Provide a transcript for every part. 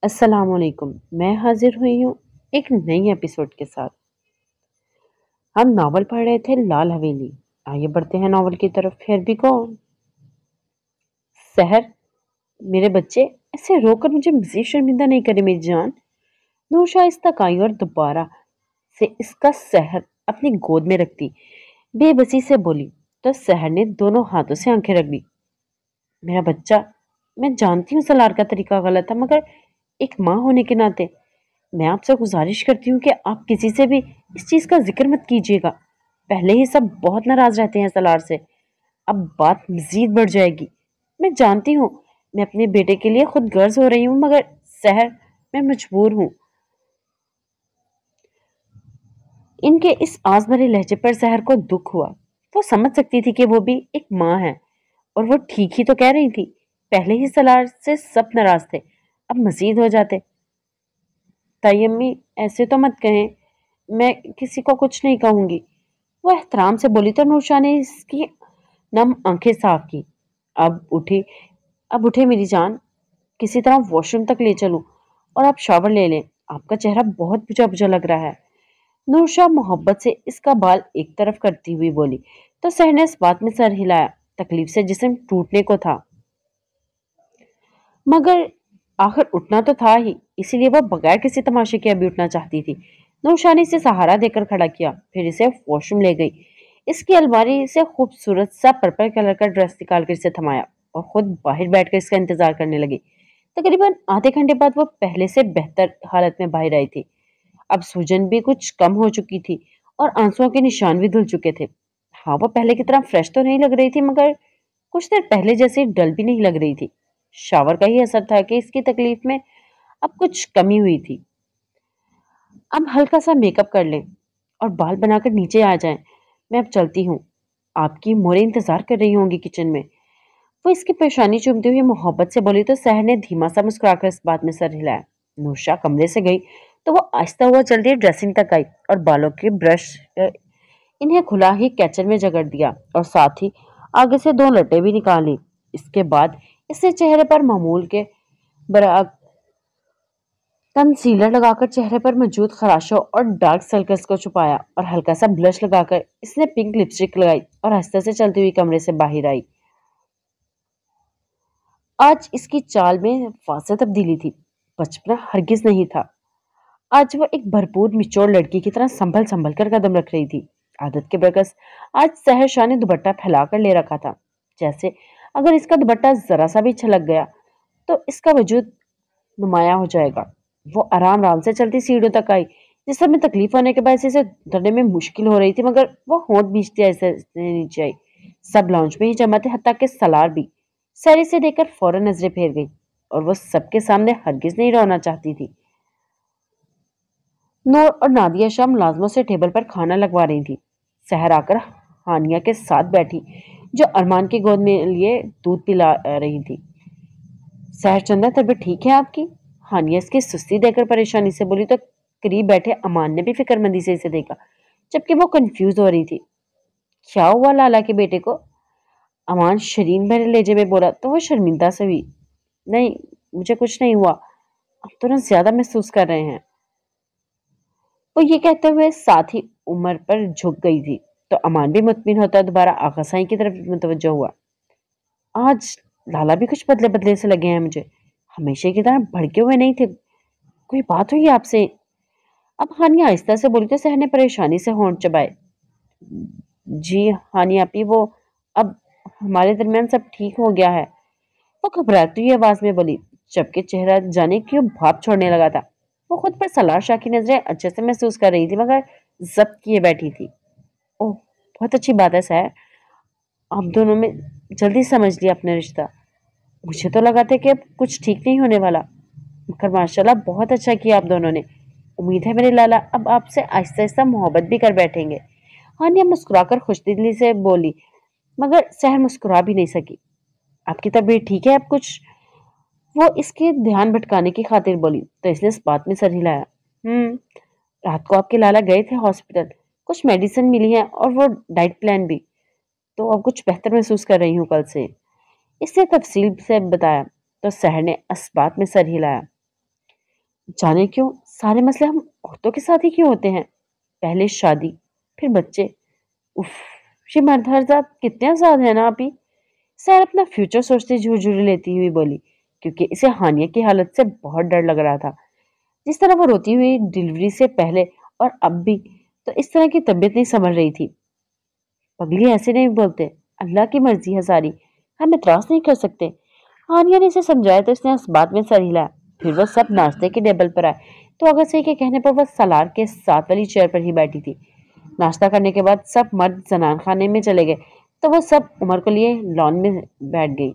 السلام علیکم، میں حاضر ہوئی ہوں ایک نئی ایپیسوڈ کے ساتھ۔ ہم ناول پڑھ رہے تھے لال حویلی۔ آئیے بڑھتے ہیں ناول کی طرف۔ پھر بھی کون؟ سحر، میرے بچے ایسے رو کر مجھے مزید شرمندہ نہیں کرے میری جان۔ نوشا آہستہ آئی اور دوبارہ سے اس کا سحر اپنی گود میں رکھتی بے بسی سے بولی تو سحر نے دونوں ہاتھوں سے آنکھیں رگڑی۔ میرا بچہ، میں جانتی ہوں سلار کا طریقہ غلط ہے، مگر ایک ماں ہونے کے ناطے میں آپ سے گزارش کرتی ہوں کہ آپ کسی سے بھی اس چیز کا ذکر مت کیجیے گا۔ پہلے ہی سب بہت ناراض رہتے ہیں سلار سے، اب بات مزید بڑھ جائے گی۔ میں جانتی ہوں میں اپنے بیٹے کے لیے خود غرض ہو رہی ہوں، مگر سحر، میں مجبور ہوں۔ ان کے اس آس بھرے لہجے پر سحر کو دکھ ہوا۔ وہ سمجھ سکتی تھی کہ وہ بھی ایک ماں ہے، اور وہ ٹھیک ہی تو کہہ رہی تھی۔ پہلے ہی سلار سے سب ناراض تھے، اب مزید ہو جاتے۔ تائی امی، ایسے تو مت کہیں، میں کسی کو کچھ نہیں کہوں گی، وہ احترام سے بولی تو نوشا نے اس کی نم آنکھیں صاف کی۔ اب اٹھے میری جان، کسی طرح واش روم تک لے چلوں اور آپ شاور لے لیں، آپ کا چہرہ بہت بجھا بجھا لگ رہا ہے۔ نوشا محبت سے اس کا بال ایک طرف کرتی ہوئی بولی تو سحر نے اس بات میں سر ہلایا، تکلیف سے جسم ٹوٹنے کو تھا، مگر آخر اٹھنا تو تھا ہی، اسی لیے وہ بغیر کسی تماشے کے ابھی اٹھنا چاہتی تھی۔ نوشا نے اسے سہارا دے کر کھڑا کیا، پھر اسے واش روم لے گئی۔ اس کی الماری سے خوبصورت سا پرپل کلر کا ڈریس نکال کر اسے تھمایا اور خود باہر بیٹھ کر اس کا انتظار کرنے لگی۔ تقریباً آدھے گھنٹے بعد وہ پہلے سے بہتر حالت میں باہر آئی تھی۔ اب سوجن بھی کچھ کم ہو چکی تھی اور آنسوؤں کے نشان بھی دھل چکے تھے۔ ہاں، وہ پہلے کی طرح فریش تو نہیں لگ رہی تھی، مگر کچھ دیر پہلے جیسے ڈل بھی نہیں لگ رہی تھی۔ شاور کا ہی اثر تھا کہ اس کی تکلیف میں اب کچھ کمی ہوئی تھی۔ اب ہلکا سا میک اپ کر لیں اور بال بنا کر نیچے آ جائیں، میں اب چلتی ہوں، آپ کی موریں انتظار کر رہی ہوں گی کچن میں۔ وہ اس کی پیشانی چومتے ہوئے محبت سے بولی تو سحر نے دھیما سا مسکرا کر اس بات میں سر ہلایا۔ نوشا کمرے سے گئی تو وہ آہستہ ہوا چلتی ڈریسنگ تک آئی اور بالوں کے برش انہیں کھلا ہی کیچر میں جگڑ دیا اور ساتھ ہی آگے سے دو لٹیں بھی نکالی۔ اس کے بعد اس نے چہرے پر معمول کے برعکس کنسیلر لگا کر چہرے پر موجود خراشوں اور ڈارک سرکلز کو چھپایا اور ہلکا سا بلش لگا کر اس نے پنک لپسٹک لگائی اور آہستہ سے چلتی ہوئی کمرے سے باہر آئی۔ آج اس کی چال میں واضح تبدیلی تھی، بچپنا ہرگز نہیں تھا۔ آج وہ ایک بھرپور مچور لڑکی کی طرح سنبھل سنبھل کر قدم رکھ رہی تھی۔ عادت کے برعکس آج سحر شاہ نے دوپٹہ پھیلا کر لے رکھا تھا، جیسے اگر اس کا دوپٹہ ذرا سا بھی چھلک گیا تو اس کا وجود نمایاں ہو جائے گا۔ وہ آرام آرام سے چلتی سیڑھیوں تک آئی، جس سب میں تکلیف ہونے کے باعث اسے اترنے میں مشکل ہو رہی تھی، مگر وہ ہونٹ بیچتی ایسے نیچے آئی۔ سب لاؤنج میں ہی جمع تھے، حتیٰ کہ سلار بھی۔ سیری سے دیکھ کر فوراً نظریں پھیر گئی اور وہ سب کے سامنے ہرگز نہیں رونا چاہتی تھی۔ نور اور نادیہ شاہ ملازموں سے ٹیبل پر کھانا لگوا رہی تھی۔ سحر آ کر ہانیہ کے ساتھ بیٹھی، جو ارمان کی گود میں لیے دودھ پلا رہی تھی۔ سحر چندہ، طبیعت ٹھیک ہے آپ کی؟ ہانیہ اس کی سستی دے کر پریشانی سے بولی تو قریب بیٹھے امان نے بھی فکر مندی سے اسے دیکھا، جبکہ وہ کنفیوز ہو رہی تھی۔ کیا ہوا لالا کے بیٹے کو؟ امان شرین بھرے لہجے میں بولا تو وہ شرمندہ سے ہوئی۔ نہیں، مجھے کچھ نہیں ہوا، اب تو نہ زیادہ محسوس کر رہے ہیں۔ وہ یہ کہتے ہوئے ساتھ ہی عمر پر جھک گئی تھی تو امان بھی مطمئن ہوتا دوبارہ آغا سائیں کی طرف متوجہ ہوا۔ آج لالا بھی کچھ بدلے بدلے سے لگے ہیں مجھے، ہمیشہ کی طرح بھڑکے ہوئے نہیں تھے۔ کوئی بات ہوئی آپ سے؟ اب ہانیہ آہستہ سے بولی تو سحر نے پریشانی سے ہونٹ چبائے۔ جی ہانیہ آپی، وہ اب ہمارے درمیان سب ٹھیک ہو گیا ہے، وہ گھبراتی ہوئی آواز میں بولی، جبکہ چہرہ جانے کیوں بھاپ چھوڑنے لگا تھا۔ وہ خود پر سلار شاہ کی نظریں اچھے سے محسوس کر رہی تھی، مگر ضبط کیے بیٹھی تھی۔ اوہ، بہت اچھی بات ہے سحر، آپ دونوں میں جلدی سمجھ لیا اپنا رشتہ۔ مجھے تو لگا تھا کہ اب کچھ ٹھیک نہیں ہونے والا، مگر ماشاءاللہ بہت اچھا کیا آپ دونوں نے۔ امید ہے میرے لالا اب آپ سے آہستہ آہستہ محبت بھی کر بیٹھیں گے۔ ہانیہ مسکرا کر خوش دلی سے بولی، مگر سحر مسکرا بھی نہیں سکی۔ آپ کی طبیعت ٹھیک ہے اب کچھ؟ وہ اس کے دھیان بھٹکانے کی خاطر بولی تو اس نے اس بات میں سر ہلایا۔ رات کو آپ کے لالا گئے تھے ہاسپٹل، کچھ میڈیسن ملی ہیں اور وہ ڈائٹ پلان بھی، تو اب کچھ بہتر محسوس کر رہی ہوں کل سے۔ اس نے تفصیل سے بتایا تو سحر نے اس بات میں سر ہلایا۔ جانے کیوں سارے مسئلے ہم عورتوں کے ساتھ ہی کیوں ہوتے ہیں؟ پہلے شادی، پھر بچے، اف، یہ مرد حضرات کتنے آزاد ہیں نا ابھی۔ سیر اپنا فیوچر سوچتے جھرجھری لیتی ہوئی بولی، کیونکہ اسے ہانیہ کی حالت سے بہت ڈر لگ رہا تھا۔ جس طرح وہ روتی ہوئی ڈلیوری سے پہلے اور اب بھی، تو اس طرح کی طبیعت نہیں سنبھل رہی تھی۔ پگلی ایسے نہیں بولتے، اللہ کی مرضی ہے ساری، ہم اعتراض نہیں کر سکتے۔ ہانیہ نے اسے سمجھایا تو اس نے اس بات میں سر ہلایا۔ پھر وہ سب ناشتے کے ٹیبل پر آئے تو اگر سے کے کہنے پر وہ سالار کے ساتھ والی چیئر پر ہی بیٹھی تھی۔ ناشتہ کرنے کے بعد سب مرد زنان خانے میں چلے گئے تو وہ سب عمر کو لیے لان میں بیٹھ گئی۔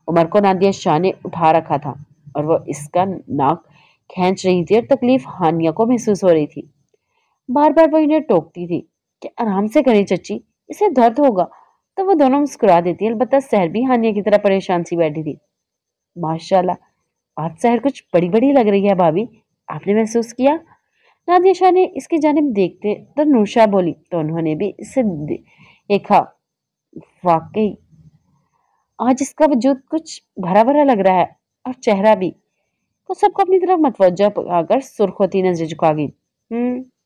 عمر کو نادیہ شاہ نے اٹھا رکھا تھا اور وہ اس کا ناک کھینچ رہی تھی اور تکلیف ہانیہ کو محسوس ہو رہی تھی۔ بار بار وہ انہیں ٹوکتی تھی کہ آرام سے کریں چچی، اسے درد ہوگا، تو وہ دونوں مسکرا دیتی۔ البتہ سحر بھی ہانیہ کی طرح پریشان سی بیٹھی تھی۔ ماشاءاللہ، آج سحر کچھ بڑی بڑی لگ رہی ہے بھابھی، آپ نے محسوس کیا؟ نادیہ شاہ نے اس کی جانب دیکھتے تو نوشا بولی تو انہوں نے بھی اسے دیکھا۔ واقعی آج اس کا وجود کچھ بھرا بھرا لگ رہا ہے اور چہرہ بھی۔ وہ سب کو اپنی طرف متوجہ آ کر سرخ ہوتی نظریں جھکا گئی۔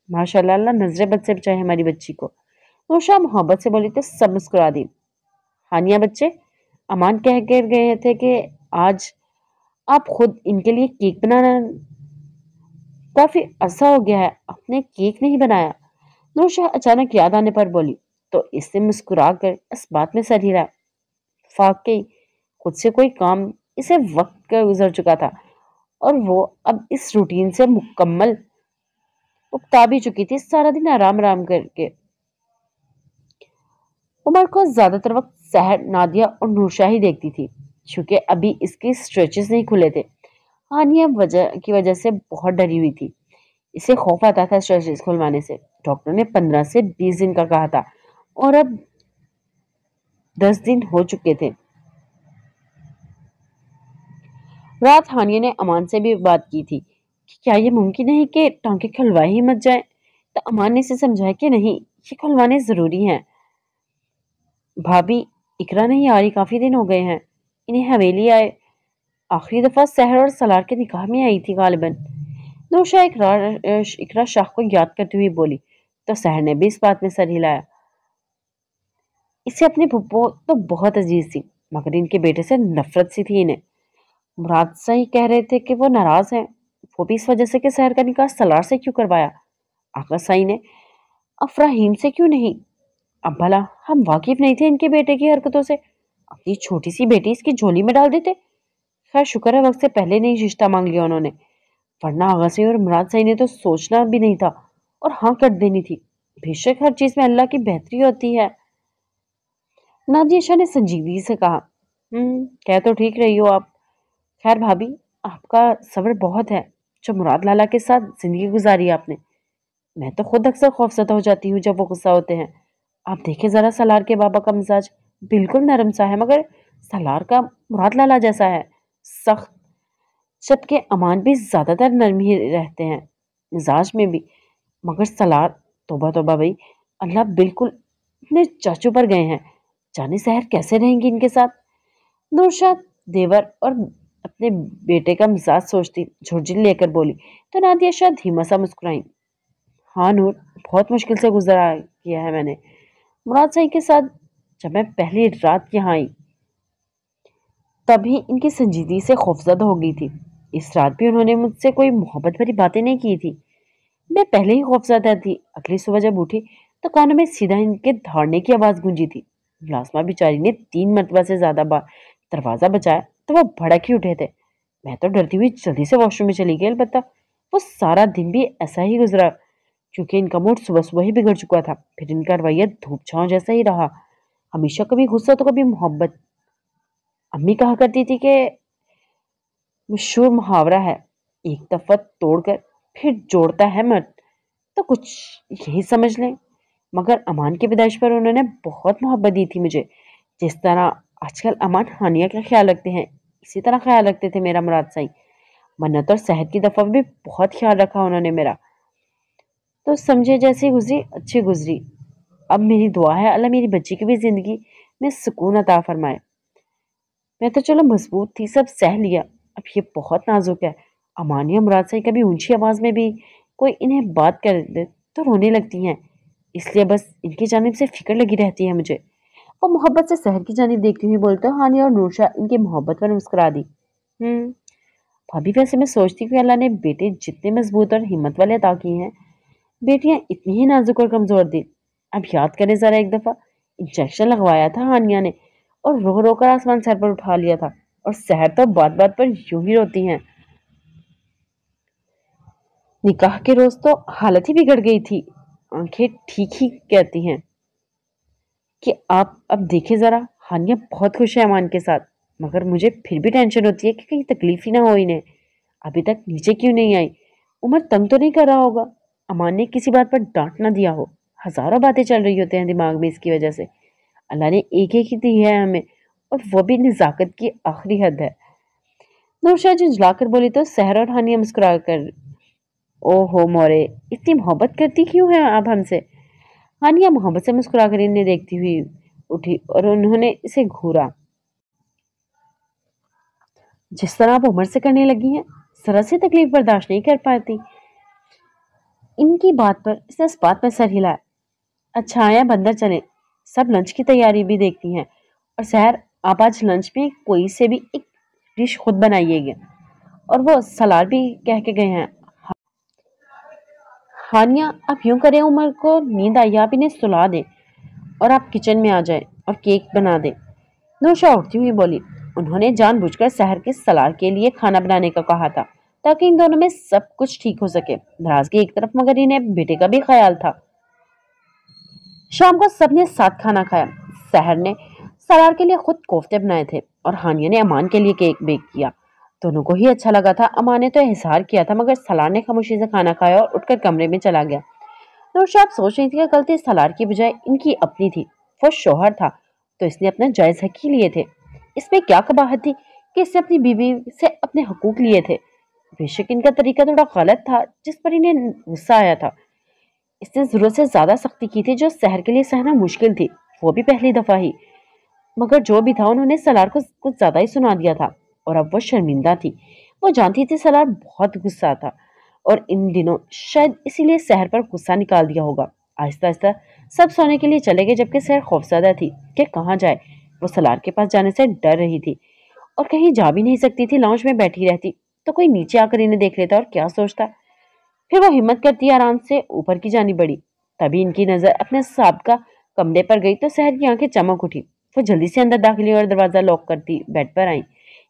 ماشاءاللہ، اللہ نظریں بد سے بچائے ہماری بچی کو، نوشا محبت سے بولی تو سب مسکرا دی۔ ہانیہ بچے، امان کہہ کر گئے تھے کہ آج آپ خود ان کے لیے کیک بنانا، کافی عرصہ ہو گیا ہے آپ نے کیک نہیں بنایا، نوشا اچانک یاد آنے پر بولی تو اس سے مسکرا کر اس بات میں سر ہلا۔ واقعی خود سے کوئی کام اسے وقت کا گزر چکا تھا اور وہ اب اس روٹین سے مکمل اکتا بھی چکی تھی، سارا دن آرام آرام کر کے۔ عمر کو زیادہ تر وقت سحر، نادیہ اور نوشا ہی دیکھتی تھی، چونکہ ابھی اس کے اسٹریچز نہیں کھلے تھے۔ ہانیہ کی وجہ سے بہت ڈری ہوئی تھی، اسے خوف آتا تھا اسٹریچز کھلوانے سے۔ ڈاکٹر نے 15 سے 20 دن کا کہا تھا اور اب 10 دن ہو چکے تھے۔ رات ہانیہ نے امان سے بھی بات کی تھی کہ کیا یہ ممکن ہے کہ ٹانکے کھلوائے ہی مت جائیں، تو امان نے اسے سمجھایا کہ نہیں، یہ کھلوانے ضروری ہیں۔ بھابھی، اقرا نہیں آ رہی، کافی دن ہو گئے ہیں، انہیں حویلی آئے آخری دفعہ سحر اور سالار کے نکاح میں آئی تھی غالباً۔ نوشا اقرا شاہ کو یاد کرتے ہوئے بولی تو سحر نے بھی اس بات میں سر ہلایا۔ اسے اپنی پھپھو تو بہت عزیز تھی، مگر ان کے بیٹے سے نفرت سی تھی انہیں۔ مراد صاحب کہہ رہے تھے کہ وہ ناراض ہیں، وہ بھی اس وجہ سے کہ سحر کا نکاح سالار سے کیوں کروایا، آقا صاحب نے افراہیم سے کیوں نہیں؟ اب بھلا ہم واقف نہیں تھے ان کے بیٹے کی حرکتوں سے، اپنی چھوٹی سی بیٹی اس کی جھولی میں ڈال دیتے۔ خیر شکر ہے وقت سے پہلے نہیں رشتہ مانگ لیا انہوں نے، ورنہ آغا صاحب اور مراد صاحب نے تو سوچنا بھی نہیں تھا اور ہاں کر دینی تھی۔ بے شک ہر چیز میں اللہ کی بہتری ہوتی ہے، نادیہ شاہ نے سنجیدگی سے کہا۔ کہہ تو ٹھیک رہی ہو آپ۔ خیر بھابھی، آپ کا صبر بہت ہے، جو مراد لالا کے ساتھ زندگی گزاری آپ نے، میں تو خود اکثر خوفزدہ ہو جاتی ہوں جب وہ غصہ ہوتے ہیں۔ آپ دیکھیں ذرا سالار کے بابا کا مزاج بالکل نرم سا ہے، مگر سالار کا مراد لالا جیسا ہے، سخت، جبکہ امان بھی زیادہ تر نرم ہی رہتے ہیں مزاج میں بھی، مگر سالار توبہ توبہ بھائی، اللہ بالکل اپنے چاچو پر گئے ہیں، جانے سحر کیسے رہیں گی ان کے ساتھ۔ نورشاہ دیور اور اپنے بیٹے کا مزاج سوچتی جھرجھری لے کر بولی تو نادیہ شاہ دھیما سا مسکرائیں۔ ہاں نور، بہت مشکل سے گزارا کیا ہے میں نے مراد صاحب کے ساتھ۔ جب میں پہلی رات یہاں آئی تبھی ان کی سنجیدگی سے خوفزدہ ہو گئی تھی، اس رات بھی انہوں نے مجھ سے کوئی محبت بھری باتیں نہیں کی تھی، میں پہلے ہی خوفزدہ تھی۔ اگلی صبح جب اٹھی تو کانوں میں سیدھا ان کے دھاڑنے کی آواز گونجی تھی۔ لازمہ بیچاری نے 3 مرتبہ سے زیادہ بار دروازہ بجایا تو وہ بھڑک ہی اٹھے تھے۔ میں تو ڈرتی ہوئی جلدی سے واش روم میں چلی گئی، البتہ وہ سارا دن بھی ایسا ہی گزرا، کیونکہ ان کا موڈ صبح صبح ہی بگڑ چکا تھا۔ پھر ان کا رویہ دھوپ چھاؤں جیسا ہی رہا، ہمیشہ کبھی غصہ تو کبھی محبت۔ امی کہا کرتی تھی کہ مشہور محاورہ ہے، ایک دفعہ توڑ کر پھر جوڑتا ہے مرد، تو کچھ یہی سمجھ لیں۔ مگر امان کی پیدائش پر انہوں نے بہت محبت دی تھی مجھے، جس طرح آج کل امان ہانیہ کا خیال رکھتے ہیں اسی طرح خیال رکھتے تھے میرا مراد صاحب۔ منت اور صحت کی دفعہ بھی بہت خیال رکھا انہوں نے میرا، تو سمجھے جیسی گزری اچھی گزری۔ اب میری دعا ہے اللہ میری بچی کی بھی زندگی میں سکون عطا فرمائے۔ میں تو چلو مضبوط تھی، سب سہ لیا، اب یہ بہت نازک ہے، امان یا مراد سے کبھی اونچی آواز میں بھی کوئی انہیں بات کر دے تو رونے لگتی ہیں، اس لیے بس ان کی جانب سے فکر لگی رہتی ہے مجھے۔ وہ محبت سے سحر کی جانب دیکھتی ہوئی بولتے ہانیہ اور نورشا ان کی محبت پر مسکرا دی۔ بھابھی ویسے میں سوچتی ہوں کہ اللہ نے بیٹے جتنے مضبوط اور ہمت والے عطا کیے ہیں، بیٹیاں اتنی ہی نازک اور کمزور دی۔ اب یاد کریں ذرا، ایک دفعہ انجیکشن لگوایا تھا ہانیہ نے اور رو رو کر آسمان سر پر اٹھا لیا تھا، اور سحر تو بات بات پر یوں ہی روتی ہیں۔ نکاح کے روز تو حالت ہی بگڑ گئی تھی، آنکھیں ٹھیک ہی کہتی ہیں کہ آپ اب دیکھیں ذرا، ہانیہ بہت خوش ہے امان کے ساتھ، مگر مجھے پھر بھی ٹینشن ہوتی ہے کہ کہیں تکلیف ہی نہ ہو انہیں۔ ابھی تک نیچے کیوں نہیں آئی؟ عمر تنگ تو نہیں کر رہا ہوگا؟ امان نے کسی بات پر ڈانٹ نہ دیا ہو؟ ہزاروں باتیں چل رہی ہوتے ہیں دماغ میں اس کی وجہ سے۔ اللہ نے ایک ایک ہی دی ہے ہمیں، اور وہ بھی نزاکت کی آخری حد ہے۔ نورشاہ جھنجھلا کر بولی تو سحر اور ہانیہ مسکرا کر، او ہو مورے، اتنی محبت کرتی کیوں ہے آپ ہم سے؟ ہانیہ محبت سے مسکرا کر انہیں دیکھتی ہوئی اٹھی اور انہوں نے اسے گھورا۔ جس طرح آپ عمر سے کرنے لگی ہیں، ذرا سی تکلیف برداشت نہیں کر پاتی۔ ان کی بات پر اس نے اس بات میں سر ہلایا۔ اچھا آیا بندر چلیں، سب لنچ کی تیاری بھی دیکھتی ہیں، اور سحر آپ آج لنچ میں کوئی سے بھی ایک ڈش خود بنائیے گا، اور وہ سلاد بھی کہہ کے گئے ہیں۔ ہانیہ آپ یوں کریں، عمر کو نیند آئی، آپ انہیں سلا دیں اور آپ کچن میں آ جائیں اور کیک بنا دیں۔ نوشا اٹھتی ہوئی بولی، انہوں نے جان بوجھ کر سحر کے سلاد کے لیے کھانا بنانے کا کہا تھا تاکہ ان دونوں میں سب کچھ ٹھیک ہو سکے۔ ناراضگی ایک طرف، مگر انہیں بیٹے کا بھی خیال تھا۔ شام کو سب نے ساتھ کھانا کھایا۔ سحر نے سلاد کے لیے خود کوفتے بنائے تھے اور ہانیہ نے امان کے لیے کیک بیک کیا۔ دونوں کو ہی اچھا لگا تھا۔ امان نے تو احسار کیا تھا، مگر سلاد نے خاموشی سے کھانا کھایا اور اٹھ کر کمرے میں چلا گیا۔ نورشا سوچ رہی تھی کہ غلطی سلاد کی بجائے ان کی اپنی تھی۔ وہ شوہر تھا تو اس نے اپنا جائز حق ہی لیے تھے۔ اس میں کیا قباحت تھی کہ اس نے اپنی بیوی سے اپنے حقوق لیے تھے؟ بے شک ان کا طریقہ تھوڑا غلط تھا، جس پر انہیں غصہ آیا تھا۔ اس نے ضرورت سے زیادہ سختی کی تھی جو سحر کے لیے سہنا مشکل تھی، وہ بھی پہلی دفعہ ہی۔ مگر جو بھی تھا، انہوں نے سلار کو کچھ زیادہ ہی سنا دیا تھا اور اب وہ شرمندہ تھی۔ وہ جانتی تھی سلار بہت غصہ تھا اور ان دنوں شاید اسی لیے سحر پر غصہ نکال دیا ہوگا۔ آہستہ آہستہ سب سونے کے لیے چلے گئے، جبکہ سحر خوفزدہ تھی کہ کہاں جائے۔ وہ سلار کے پاس جانے سے ڈر رہی تھی اور کہیں جا بھی نہیں سکتی تھی۔ لاؤنج میں بیٹھی رہتی تو کوئی نیچے آ کر انہیں دیکھ لیتا اور کیا سوچتا۔ پھر وہ ہمت کرتی آرام سے اوپر کی جانب بڑھی۔ تبھی ان کی نظر اپنے سابقہ کمرے پر گئی تو سحر کی آنکھیں چمک اٹھی۔ وہ جلدی سے اندر داخل ہوئی اور دروازہ لاک کرتی بیڈ پر آئی۔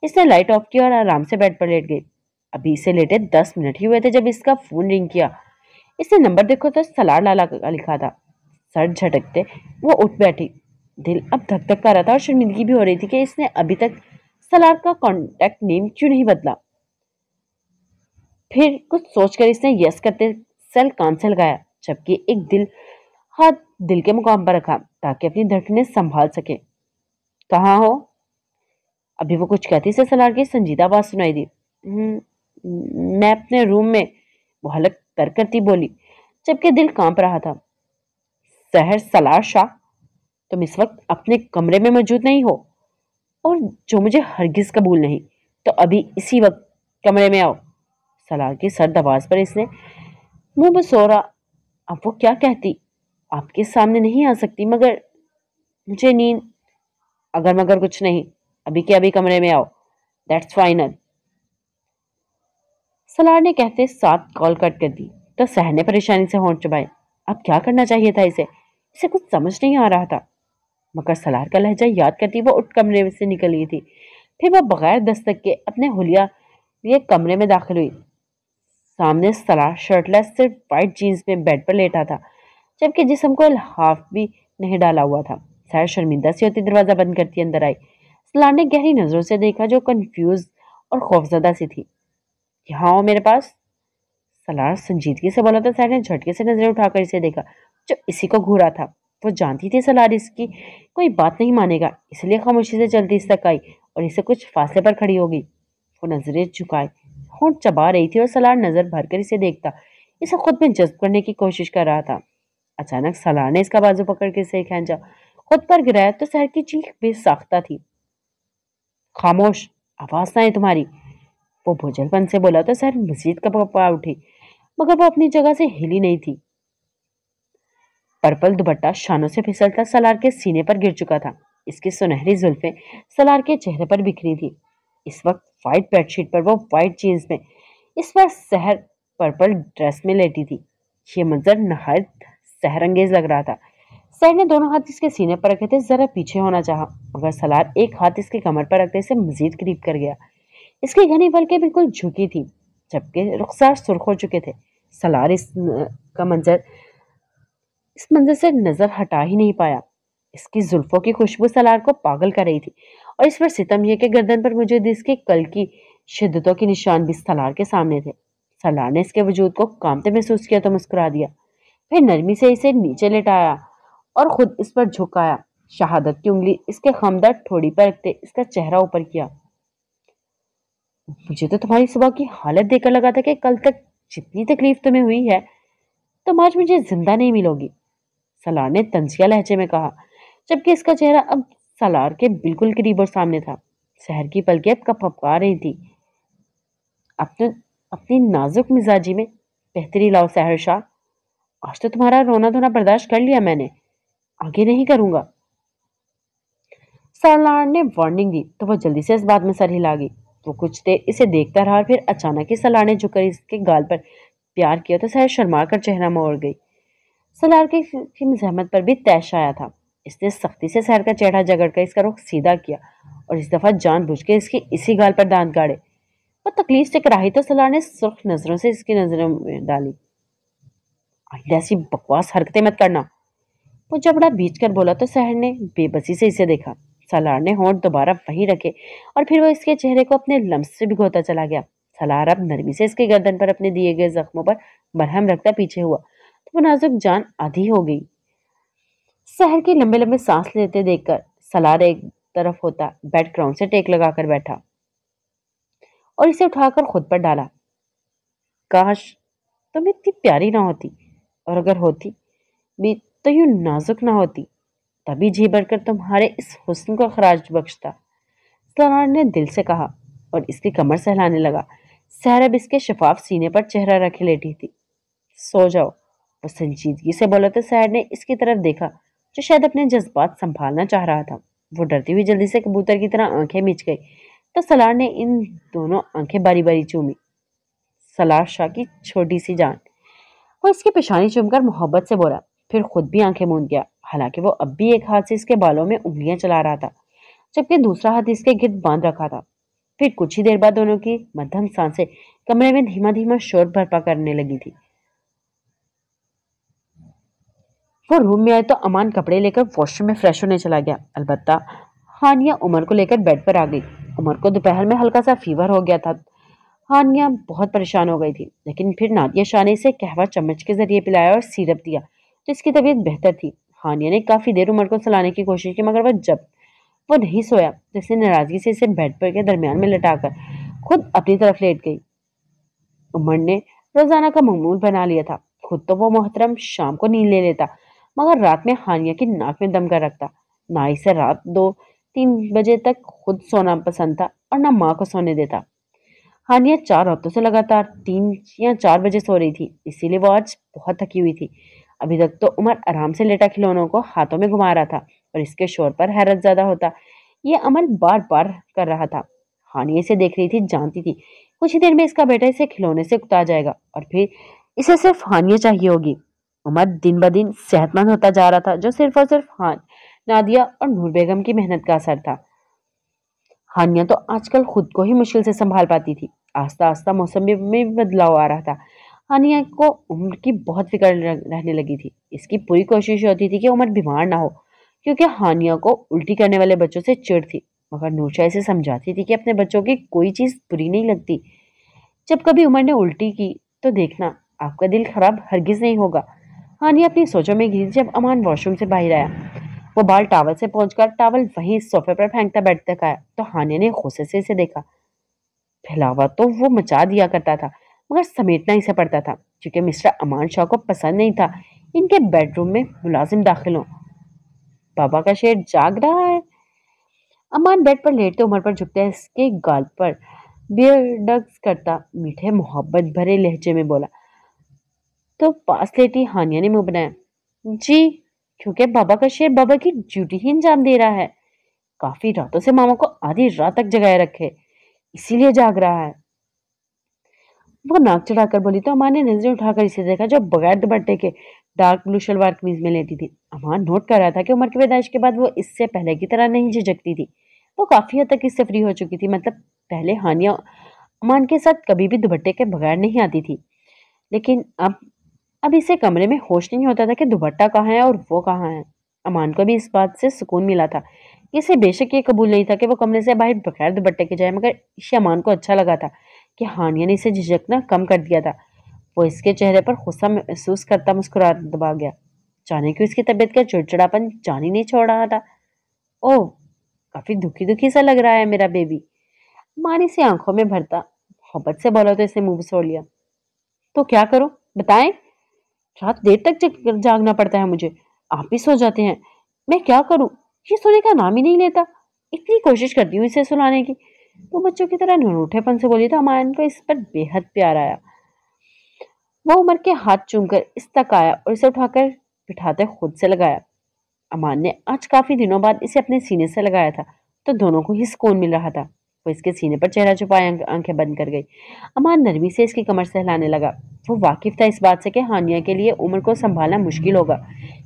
اس نے لائٹ آف کی اور آرام سے بیڈ پر لیٹ گئی۔ ابھی اسے لیٹے 10 منٹ ہی ہوئے تھے جب اس کا فون رنگ کیا۔ اس نے نمبر دیکھو تو سلار لالا کا لکھا تھا۔ سر جھٹکتے وہ اٹھ بیٹھی۔ دل اب دھک دھک کر رہا تھا اور شرمندگی بھی ہو رہی تھی کہ اس نے ابھی تک سلار کا کانٹیکٹ نیم کیوں نہیں بدلا۔ پھر کچھ سوچ کر اس نے یس کرتے سیل کان سے لگایا، جبکہ ایک ہاتھ دل کے مقام پر رکھا تاکہ اپنی دھڑکنیں سنبھال سکے۔ کہاں ہو؟ ابھی وہ کچھ کہتی سے سلار کی سنجیدہ آواز سنائی دی۔ میں اپنے روم میں، وہ حلق تر کرتی بولی، جبکہ دل کانپ رہا تھا۔ سحر سلار شاہ، تم اس وقت اپنے کمرے میں موجود نہیں ہو، اور جو مجھے ہرگز قبول نہیں، تو ابھی اسی وقت کمرے میں آؤ۔ سلار کی سرد آواز پر اس نے منہ بسورا۔ اب وہ کیا کہتی؟ آپ کے سامنے نہیں آ سکتی، مگر مجھے نیند، اگر مگر کچھ نہیں، ابھی کے ابھی کمرے میں آؤ، دیٹس فائنل۔ سلار نے کہتے ساتھ کال کٹ کر دی تو سحر نے پریشانی سے ہونٹ چبائے۔ اب کیا کرنا چاہیے تھا اسے کچھ سمجھ نہیں آ رہا تھا، مگر سلار کا لہجہ یاد کرتی وہ اٹھ کمرے سے نکل گئی تھی۔ پھر وہ بغیر دستک کے اپنے حلیہ لیے کمرے میں داخل ہوئی۔ سامنے سلار شرٹ لیس صرف وائٹ جینز میں بیڈ پر لیٹا تھا، جبکہ جسم کو لحاف بھی نہیں ڈالا ہوا تھا۔ سحر شرمندہ سی ہوتی دروازہ بند کرتی اندر آئی۔ سلار نے گہری نظروں سے دیکھا، جو کنفیوز اور خوفزدہ سی تھی۔ یہاں ہو میرے پاس؟ سلار سنجیدگی سے بولا تو سحر نے جھٹکے سے نظریں اٹھا کر اسے دیکھا، جو اسی کو گھورا تھا۔ وہ جانتی تھی سلار اس کی کوئی بات نہیں مانے گا، اس لیے خاموشی سے چلتی اس تک آئی اور اسے کچھ فاصلے پر کھڑی ہوگی۔ وہ نظریں جھکائے ہونٹ چبا رہی تھی اور سلار نظر بھر کر اسے دیکھتا، اسے خود میں جذب کرنے کی کوشش کر رہا تھا۔ اچانک سلار نے اس کا بازو پکڑ کے اسے کھینچا، خود پر گرایا تو سحر کی چیخ بے ساختہ تھی۔ خاموش، آواز نہ آئے تمہاری۔ वो बोझलपन से बोला तो सहर मजीद कपा उठी, मगर वो अपनी जगह से हिली नहीं थी। पर्पल दुपट्टा शानों से फिसलता सलार के सीने पर गिर चुका था। इसकी सुनहरी जुल्फें सलार के चेहरे पर बिखरी थी। इस वक्त व्हाइट बेडशीट पर वो व्हाइट जीन्स में, इस पर सहर पर्पल ड्रेस में लेटी थी। ये मंजर नहायत सहरंगेज लग रहा था। सहर ने दोनों हाथ इसके सीने पर रखे थे, जरा पीछे होना चाहा, मगर सलार एक हाथ इसके कमर पर रखते से मजीद करीब कर गया। इसकी घनी पलकें बिल्कुल झुकी थी, जबकि रुखसार सुर्ख हो चुके थे। सलार इस मंजर से नजर हटा ही नहीं पाया। इसकी जुल्फों की खुशबू सलार को पागल कर रही थी, और इस पर सितम यह कि गर्दन पर मुझे इसके कल की शिद्दतों के निशान भी सलार के सामने थे। सलार ने इसके वजूद को कांपते महसूस किया तो मुस्कुरा दिया, फिर नरमी से इसे नीचे लेटाया और खुद इस पर झुकाया। शहादत की उंगली इसके खमदर ठोड़ी पर रखते इसका चेहरा ऊपर किया। मुझे तो तुम्हारी सुबह की हालत देखकर लगा था कि कल तक जितनी तकलीफ तुम्हें हुई है, तुम आज मुझे जिंदा नहीं मिलोगी, सलार ने तंजिया लहजे में कहा, जबकि इसका चेहरा अब सलार के बिल्कुल करीब और सामने था। सहर की पलकें अब कपकपा रही थी। अपनी नाजुक मिजाजी में बेहतरी लाओ सहर शाह। आज तो तुम्हारा रोना धोना बर्दाश्त कर लिया मैंने, आगे नहीं करूंगा। सलार ने वार्निंग दी तो वह जल्दी से इस बात में सर हिला गई। वो कुछ देर इसे देखता रहा और फिर अचानक ही सलार ने झुककर इसके गाल पर प्यार किया तो सहर शर्मा कर चेहरा मोड़ गई। सलार की जहमत पर भी तैश आया था। इसने सख्ती से सहर का चेहरा जगड़कर इसका रुख सीधा किया और इस दफा जानबूझ के इसकी इसी गाल पर दांत गाड़े। वो तकलीफ से कराही तो सलार ने सुर्ख नजरों से इसकी नजरों में डाली। आइंदा ऐसी बकवास हरकतें मत करना, वो जबड़ा बीच कर बोला तो सहर ने बेबसी से इसे देखा। सलार ने होंठ दोबारा वहीं रखे और फिर वो इसके चेहरे को अपने लम्स से भिगोता चला गया। सलार अब नरमी से इसके गर्दन पर अपने दिए गए जख्मों पर मरहम रखता पीछे हुआ तो वो नाजुक जान आधी हो गई। सहर की लंबे लंबे सांस लेते देखकर सलार एक तरफ होता बेड क्राउन से टेक लगाकर बैठा और इसे उठाकर खुद पर डाला। काश तुम इतनी प्यारी ना होती, और अगर होती भी तो यूं नाजुक ना होती, तभी जी भरकर तुम्हारे इस हुस्न को खराज बख्शता, सलार ने दिल से कहा और इसकी कमर सहलाने लगा। सहर अब इसके शफाफ सीने पर चेहरा रखे लेटी थी। सो जाओ, वो संजीदगी से बोला तो सहर ने इसकी तरफ देखा जो शायद अपने जज्बात संभालना चाह रहा था। वो डरती हुई जल्दी से कबूतर की तरह आंखें मीच गई तो सलार ने इन दोनों आंखें बारी बारी चूमी। सलार शाह की छोटी सी जान, वो इसकी पेशानी चूमकर मोहब्बत से बोला, फिर खुद भी आंखें मूंद गया। हालांकि वो अब भी एक हाथ से इसके बालों में उंगलियां चला रहा था, जबकि दूसरा हाथ इसके गिर्द बांध रखा था। फिर कुछ ही देर बाद दोनों की मध्यम सांसें कमरे में धीमा धीमा शोर भरपा करने लगी थी। वो रूम में आए तो अमान कपड़े लेकर वॉशरूम में फ्रेश होने चला गया। अलबत्ता हानिया उमर को लेकर बेड पर आ गई। उमर को दोपहर में हल्का सा फीवर हो गया था। हानिया बहुत परेशान हो गई थी, लेकिन फिर नादिया शाह ने इसे कहवा चम्मच के जरिए पिलाया और सिरप दिया तो इसकी तबीयत बेहतर थी। हानिया ने काफी देर उमर को सुलाने की कोशिश की, मगर जब वो नहीं सोया तो इसने नाराजगी से इसे बेड पर के दरमियान में लटाकर खुद अपनी तरफ लेट गई। उमर ने रोजाना का मामूल बना लिया था। खुद तो वो मोहतरम शाम को नींद ले लेता, मगर रात में हानिया की नाक में दम कर रखता। ना इसे रात 2-3 बजे तक खुद सोना पसंद था और ना माँ को सोने देता। हानिया 4 हफ्तों से लगातार 3 या 4 बजे सो रही थी, इसीलिए वो आज बहुत थकी हुई थी। अभी तक तो उमर आराम से लेटा खिलौनों को हाथों में घुमा रहा था और इसके शोर पर हैरत ज्यादा होता। ये अमल बार बार कर रहा था। हानिया इसे देख रही थी, जानती थी कुछ ही देर में इसका बेटा इसे खिलौने से उकता जाएगा और फिर इसे सिर्फ हानिया चाहिए होगी। उमर दिन ब दिन सेहतमंद होता जा रहा था, जो सिर्फ और सिर्फ नादिया और नूर बेगम की मेहनत का असर था। हानिया तो आजकल खुद को ही मुश्किल से संभाल पाती थी। आस्ता आस्ता मौसम में भी बदलाव आ रहा था। हानिया को उम्र की बहुत फिक्र रहने लगी थी। इसकी पूरी कोशिश होती थी कि उमर बीमार ना हो, क्योंकि हानिया को उल्टी करने वाले बच्चों से चिढ़ थी। मगर नूरशाह इसे समझाती थी कि अपने बच्चों की कोई चीज बुरी नहीं लगती। जब कभी उमर ने उल्टी की तो देखना, आपका दिल खराब हरगिज नहीं होगा। हानिया अपनी सोचों में घिरी जब अमान वॉशरूम से बाहर आया। वो बाल टावल से पहुंचकर टावल वहीं सोफे पर फेंकता बेड तक आया तो हानिया ने गुस्से से इसे देखा। फैलावा तो वो मचा दिया करता था, मगर समेटना इसे पड़ता था, क्योंकि मिस्टर अमान शाह को पसंद नहीं था इनके बेडरूम में मुलाजिम दाखिल हो। बाबा का शेर जाग रहा है। अमान बेड पर लेटते उमर पर झुकते इसके गाल पर बियरडक्स करता मीठे मोहब्बत भरे लहजे में बोला। तो पास लेटी हानिया ने मुंह बनाया। जी, क्योंकि बाबा का शेर बाबा की ड्यूटी ही अंजाम दे रहा है। काफी रातों से मामा को आधी रात तक जगाए रखे, इसीलिए जाग रहा है। वो नाक चढ़ाकर बोली तो अमान ने नजरें उठाकर इसे देखा जो बगैर दुपट्टे के डार्क ब्लू शलवार कमीज में लेटी थी। अमान नोट कर रहा था कि उम्र की पैदाइश के बाद वो इससे पहले की तरह नहीं झिझकती थी। वो काफी हद तक इससे फ्री हो चुकी थी। मतलब पहले हानिया अमान के साथ कभी भी दुपट्टे के बगैर नहीं आती थी, लेकिन अब इसे कमरे में होश नहीं होता था कि दुपट्टा कहाँ है और वो कहाँ है। अमान को भी इस बात से सुकून मिला था। इसे बेशक ये कबूल नहीं था कि वो कमरे से बाहर बगैर दुपट्टे के जाए, मगर इसे अमान को अच्छा लगा था कि हानिया ने इसे झिझकना कम कर दिया था। वो इसके चेहरे पर गुस्सा महसूस करता मुस्कुराता दबा गया। जाने की उसकी तबीयत का चिड़चिड़ापन जान ही नहीं छोड़ रहा था। ओह, काफी दुखी दुखी सा लग रहा है मेरा बेबी। मानी से आंखों में भरता मोहब्बत से बोला तो इसने मुंह छोड़ लिया। तो क्या करूं, बताएं? रात देर तक जागना पड़ता है मुझे, आप भी सो जाते हैं, मैं क्या करूं? ये सोने का नाम ही नहीं लेता। इतनी कोशिश करती हूँ इसे सुलाने की। वो बच्चों की तरह नुरूठेपन से बोली तो अमान को इस पर बेहद प्यार आया। वो उमर के हाथ चूमकर इस तक आया और इसे उठाकर बिठाते खुद से लगाया। अमान ने आज काफी दिनों बाद इसे अपने सीने से लगाया था, तो दोनों को ही सुकून मिल रहा था। वो इसके सीने पर चेहरा छुपाए आंखें बंद कर गई। अमान नरमी से इसकी कमर से हिलाने लगा। वो वाकिफ था इस बात से कि हानिया के लिए उमर को संभालना मुश्किल होगा,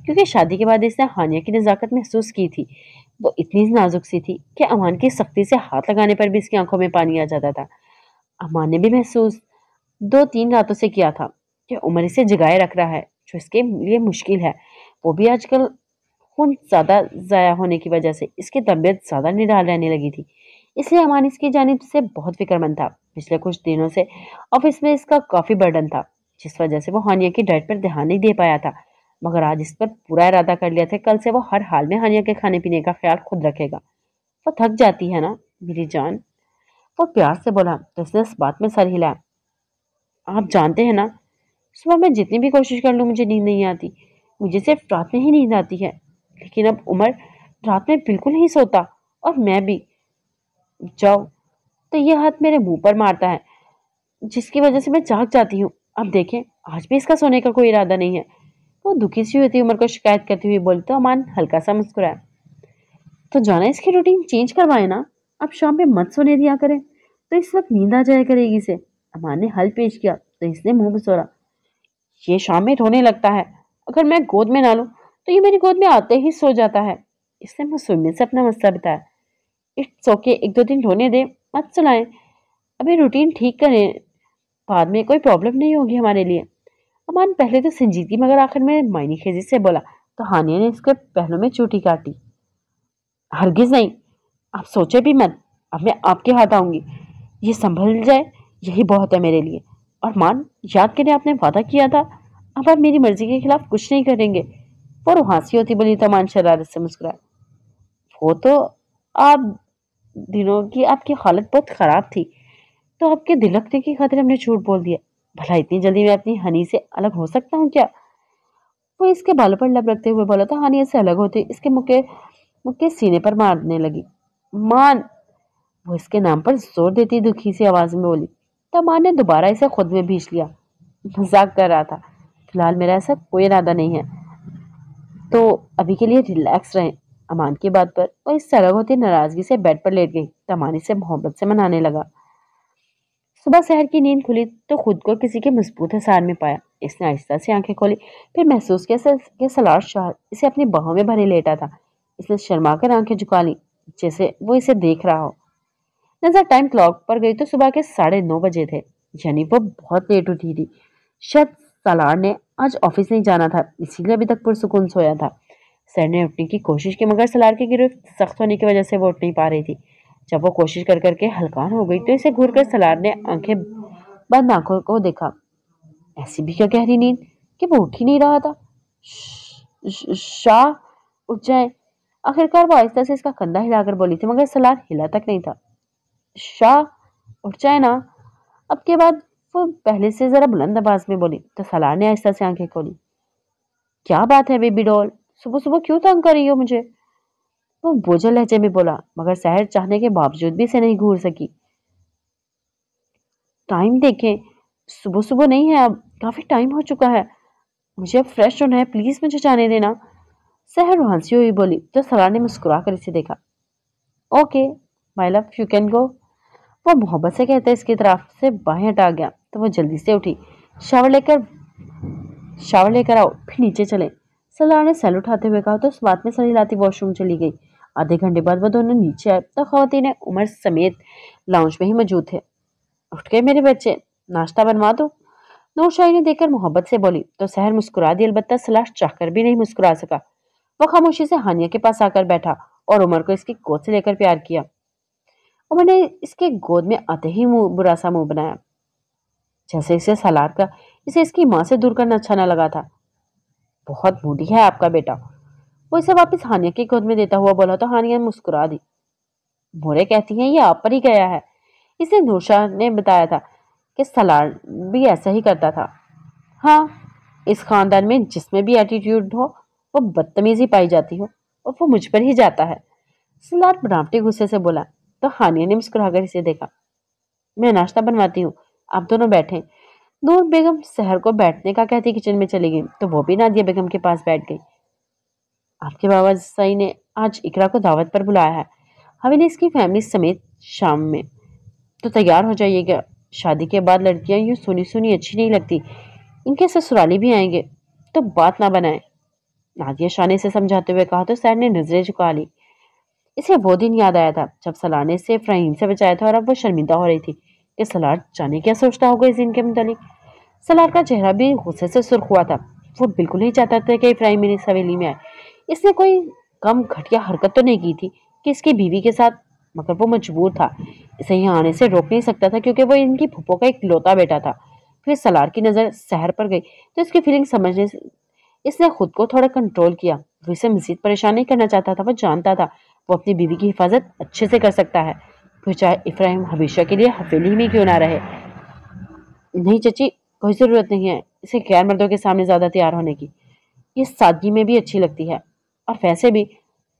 क्योंकि शादी के बाद इसने हानिया की नजाकत महसूस की थी। वो इतनी नाजुक सी थी कि अमान की सख्ती से हाथ लगाने पर भी इसकी आंखों में पानी आ जाता था। अमान ने भी महसूस 2-3 रातों से किया था कि उमर इसे जगाए रख रहा है, जो इसके लिए मुश्किल है। वो भी आजकल खून ज्यादा जाया होने की वजह से इसकी तबीयत ज्यादा निराल रहने लगी थी। इसलिए अमान इसकी जानिब से बहुत फिक्रमंद था। पिछले कुछ दिनों से ऑफिस में इसका काफी बर्डन था, जिस वजह से वो हानिया की डाइट पर ध्यान नहीं दे पाया था। मगर आज इस पर पूरा इरादा कर लिया था, कल से वो हर हाल में हानिया के खाने पीने का ख्याल खुद रखेगा। वो थक जाती है ना मेरी जान, वो प्यार से बोला तो इसने इस बात में सर हिलाया। आप जानते हैं ना, सुबह मैं जितनी भी कोशिश कर लूं मुझे नींद नहीं आती। मुझे सिर्फ रात में ही नींद आती है, लेकिन अब उमर रात में बिल्कुल नहीं सोता, और मैं भी। जाओ, तो ये हाथ मेरे मुंह पर मारता है, जिसकी वजह से मैं जाग जाती हूँ। अब देखें, आज भी इसका सोने का कोई इरादा नहीं है। वो दुखी सी हुई थी, उमर को शिकायत करती हुई बोली तो अमान हल्का सा मुस्कुराया। तो जाना इसकी रूटीन चेंज करवाए ना, अब शाम में मत सोने दिया करें, तो इस वक्त नींद आ जाया करेगी इसे। अमान ने हल पेश किया तो इसने मुंह बसोरा। ये शाम में रोने लगता है, अगर मैं गोद में ना लूं तो ये मेरी गोद में आते ही सो जाता है। इसने मासूमियत से अपना मसला बताया। इट्स ओके, 1-2 दिन रोने दे, मत सुलाएं। अभी रूटीन ठीक करें, बाद में कोई प्रॉब्लम नहीं होगी हमारे लिए। अमान पहले तो संजीदगी मगर आखिर में मायनी खेजी से बोला तो हानिया ने इसके पहलू में चोटी काटी। हरगिज नहीं, आप सोचे भी मत, अब मैं आपके हाथ आऊंगी। ये संभल जाए यही बहुत है मेरे लिए। और मान, याद करें आपने वादा किया था, अब आप मेरी मर्जी के खिलाफ कुछ नहीं करेंगे। वो रुहासी होती बोली तो मान शरारत से मुस्कुराया। वो तो आप दिनों की आपकी हालत बहुत खराब थी, तो आपके दिलकने की खातिर हमने झूठ बोल दिया। भला इतनी जल्दी मैं अपनी हनी से अलग हो सकता हूँ क्या? वो इसके बालों पर लब रखते हुए बोला था। हानिया से अलग होते इसके मुक्के सीने पर मारने लगी। मान, वो इसके नाम पर जोर देती दुखी सी आवाज में बोली। तब मां ने दोबारा इसे खुद में भींच लिया। मजाक कर रहा था, फिलहाल मेरा ऐसा कोई इरादा नहीं है, तो अभी के लिए रिलैक्स रहें। अमान की बात पर वो इस तरह होती नाराजगी से बेड पर लेट गई। तमानी से मोहब्बत से मनाने लगा। सुबह शहर की नींद खुली तो खुद को किसी के मजबूत हिसार में पाया। इसने आहिस्ता से आंखें खोली, फिर महसूस किया कि सलार शाह इसे अपनी बाहों में भरे लेटा था। इसने शर्मा कर आंखें झुका ली, जैसे वो इसे देख रहा हो। नजर टाइम क्लॉक पर गई तो सुबह के 9:30 बजे थे, यानी वो बहुत लेट उठी थी। शायद सलार ने आज ऑफिस नहीं जाना था, इसीलिए अभी तक पुरसुकून सोया था। सर ने उठने की कोशिश की, मगर सलार की गिरफ्त सख्त होने की वजह से वो उठ नहीं पा रही थी। जब वो कोशिश कर करके हलकान हो गई तो इसे घूर कर सलार ने आंखें बंद आंखों को देखा। ऐसी भी क्या गहरी नींद कि वो उठ ही नहीं रहा था। शाह, उठ जाए। आखिरकार वो आहिस्ता से इसका कंधा हिलाकर बोली थी, मगर सलार हिला तक नहीं था। शाह, उठ जाए ना। अब के बाद वो पहले से जरा बुलंद आवाज में बोली तो सलार ने आहिस्ता से आंखें खोली। क्या बात है बेबी डॉल, सुबह सुबह क्यों तंग कर रही हो मुझे? वो बोझल लहजे में बोला, मगर सहर चाहने के बावजूद भी इसे नहीं घूर सकी। टाइम देखें, सुबह सुबह नहीं है, अब काफी टाइम हो चुका है, मुझे अब फ्रेश होना है, प्लीज मुझे जाने देना। सहर हंसी हुई बोली तो सलार ने मुस्कुरा कर इसे देखा। Okay my love, you can go. वो मोहब्बत से कहते इसकी तरफ से बाहें हटा गया तो वो जल्दी से उठी। शावर लेकर शावर लेकर आओ, फिर नीचे चले। सलार ने सैल उठाते हुए कहा तो उस बात में सर हिलाती वॉशरूम चली गई। आधे घंटे बाद वो दोनों नीचे आए तो खवातीन उमर समेत लाउंज में ही मौजूद थे। उठ गए मेरे बच्चे, नाश्ता बनवा दो, नूरशाही ने देखकर मोहब्बत से बोली तो सहर मुस्कुरा दी, अलबत्ता सलार चाहकर भी नहीं मुस्कुरा सका। वो खामोशी से हानिया के पास आकर बैठा और उमर को इसकी गोद से लेकर प्यार किया। उमर ने इसके गोद में आते ही बुरा सा मुंह बनाया, जैसे इसे इसकी माँ से दूर करना अच्छा न लगा था। बहुत मूडी है आपका बेटा, वो इसे वापस हानिया की गोद में देता हुआ बोला तो हानिया मुस्कुरा दी। मोरे कहती हैं ये आप पर ही गया है, इसे नूरशाह ने बताया था कि सलार भी ऐसा ही करता था। हाँ, इस खानदान में जिसमें भी एटीट्यूड हो वो बदतमीजी पाई जाती हो और वो मुझ पर ही जाता है। सलार बनावटी गुस्से से बोला तो हानिया ने मुस्कुराकर इसे देखा। मैं नाश्ता बनवाती हूँ, आप दोनों बैठे। नूर बेगम सहर को बैठने का कहती किचन में चली गई तो वो भी नादिया बेगम के पास बैठ गई। आपके बाबा सही ने आज इकरा को दावत पर बुलाया है, हवेली इसकी फैमिली समेत शाम में, तो तैयार हो जाइएगा। शादी के बाद लड़कियां यूं सुनी सुनी अच्छी नहीं लगती, इनके ससुराली भी आएंगे तो बात ना बनाए। नादिया शाने से समझाते हुए कहा तो सैर ने नजरें झुका ली। इसे वो दिन याद आया था जब सलार ने इसे फ्राहीम से बचाया था और अब वो शर्मिंदा हो रही थी कि सलार जाने क्या सोचता होगा इस दिन के मुतालिक। सलार का चेहरा भी गुस्से से सुर्ख हुआ था। वो बिल्कुल नहीं चाहता था कि इफ्राहिम इस हवेली में आए। इसने कोई कम घटिया हरकत तो नहीं की थी कि इसकी बीवी के साथ, मगर वो मजबूर था, इसे यहाँ आने से रोक नहीं सकता था क्योंकि वो इनकी फूफो का इकलौता बेटा था। फिर सलार की नज़र सहर पर गई तो इसकी फीलिंग समझने से इसने खुद को थोड़ा कंट्रोल किया। वो इसे मजीद परेशान नहीं करना चाहता था। वो जानता था वो अपनी बीवी की हिफाजत अच्छे से कर सकता है, फिर चाहे इफ्राहिम हमेशा के लिए हवेली में क्यों ना रहे। नहीं चची, कोई ज़रूरत नहीं है इसे गैर मर्दों के सामने ज़्यादा तैयार होने की, ये सादगी में भी अच्छी लगती है, और वैसे भी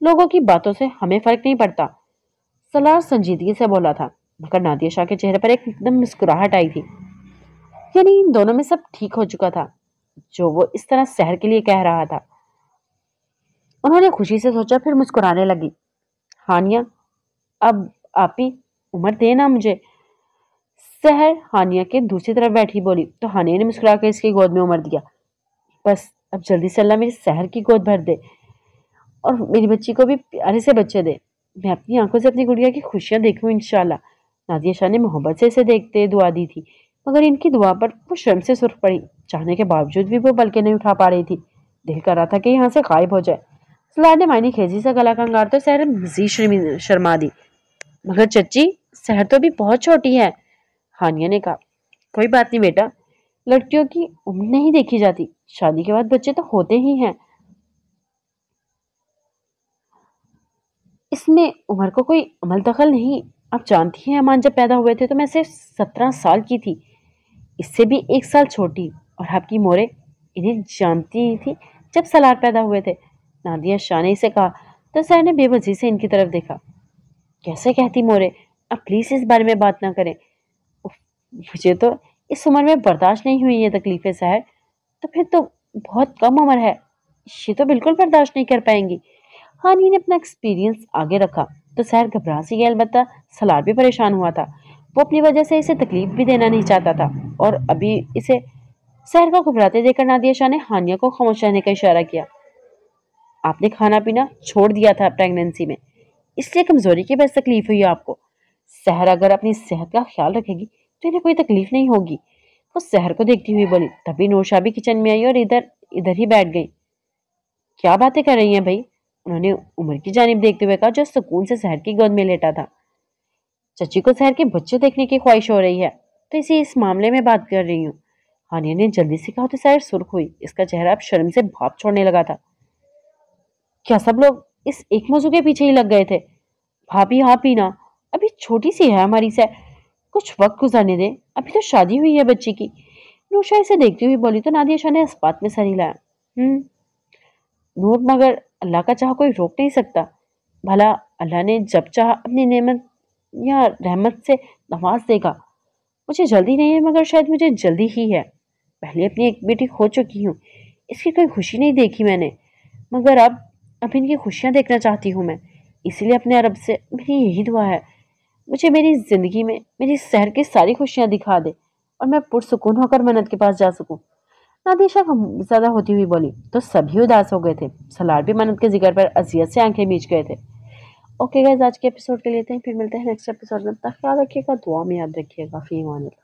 लोगों की बातों से हमें फर्क नहीं पड़ता। सलार संजीदगी से बोला था, मगर नादिया शाह के चेहरे पर एकदम मुस्कुराहट आई थी। यानी इन दोनों में सब ठीक हो चुका था जो वो इस तरह सहर के लिए कह रहा था। उन्होंने खुशी से सोचा, फिर मुस्कुराने लगी। हानिया, अब आप ही उम्र देना मुझे। सहर हानिया के दूसरी तरफ बैठी बोली तो हानिया ने मुस्कुरा कर इसकी गोद में उम्र दिया। बस अब जल्दी से अल्लाह मेरी सहर की गोद भर दे और मेरी बच्ची को भी प्यारे से बच्चे दे। मैं अपनी आंखों से अपनी गुड़िया की खुशियां देखूं इंशाल्लाह। नादिया शाह ने मोहब्बत से इसे देखते दुआ दी थी, मगर इनकी दुआ पर वो शर्म से सुर्ख पड़ी। चाहने के बावजूद भी वो बल्कि नहीं उठा पा रही थी। दिल कर रहा था कि यहाँ से गायब हो जाए। सलार ने मायनी खेजी से गला कंगार तो सहर मजीद शर्मा दी। मगर चच्ची, सहर तो भी बहुत छोटी है, हानिया ने कहा। कोई बात नहीं बेटा, लड़कियों की उम्र नहीं देखी जाती, शादी के बाद बच्चे तो होते ही हैं, इसमें उम्र को कोई अमल दखल नहीं। आप जानती हैं अमान जब पैदा हुए थे तो मैं सिर्फ 17 साल की थी, इससे भी 1 साल छोटी, और आपकी मोरे इन्हें जानती थी जब सलार पैदा हुए थे। नादिया शाह ने इसे कहा तो सर ने बेवजह से इनकी तरफ देखा। कैसे कहती मोरे, अब प्लीज इस बारे में बात ना करें। उफ, मुझे तो इस उम्र में बर्दाश्त नहीं हुई ये तकलीफें सहर, तो फिर तो बहुत कम उम्र है, ये तो बिल्कुल बर्दाश्त नहीं कर पाएंगी। हानी ने अपना एक्सपीरियंस आगे रखा तो सहर घबरा सी गया, अलबत्ता सलार भी परेशान हुआ था। वो अपनी वजह से इसे तकलीफ भी देना नहीं चाहता था, और अभी इसे सहर को घबराते देखकर नादिया शाह ने हानिया को खामोश रहने का इशारा किया। आपने खाना पीना छोड़ दिया था प्रेगनेंसी में, इसलिए कमजोरी की बस तकलीफ हुई आपको। सहर अगर अपनी सेहत का ख्याल रखेगी तो इन्हें कोई तकलीफ नहीं होगी। वो सहर को देखती हुई बोली। तभी नूरशाह भी किचन में आई और इधर इधर ही बैठ गई। क्या बातें कर रही हैं भाई, उन्होंने उमर की जानिब देखते हुए कहा जो सुकून से सहर की गोद में लेटा था। चची को सहर के बच्चे देखने की ख्वाहिश हो रही है तो इसी इस मामले में बात कर रही हूँ। हानिया ने जल्दी से कहा तो सहर सुर्ख हुई, इसका चेहरा अब शर्म से भाप छोड़ने लगा था। क्या सब लोग इस एक मौजू के पीछे ही लग गए थे? भाभी हाँ पीना, अभी छोटी सी है हमारी से, कुछ वक्त गुजारने दे, अभी तो शादी हुई है बच्ची की। नूरशाह इसे देखती हुई बोली तो नादिया शाह ने इस बात में सर हिलाया। नूर, मगर अल्लाह का चाह कोई रोक नहीं सकता। भला अल्लाह ने जब चाह अपनी नेमत या रहमत से नवाज देगा। مجھے جلدی نہیں ہے مگر شاید مجھے جلدی ہی ہے. پہلے اپنی ایک بیٹی کھو چکی ہوں، اس کی کوئی خوشی نہیں دیکھی میں نے، مگر اب ان کی خوشیاں دیکھنا چاہتی ہوں میں. اسی لیے اپنے رب سے میری یہی دعا ہے، مجھے میری زندگی میں میری سحر کی ساری خوشیاں دکھا دے اور میں پرسکون ہو کر منت کے پاس جا سکوں. نادیشہ زیادہ ہوتی ہوئی بولی تو سبھی اداس ہو گئے تھے. سلار بھی منت کے ذکر پر اذیت سے آنکھیں میچ گئے تھے. اوکے گائز، آج کے ایپیسوڈ کے لیے تھے، پھر ملتے ہیں نیکسٹ ایپیسوڈ میں. تک خیال رکھیے گا، دعا میں یاد رکھیے گا. فی امان اللہ.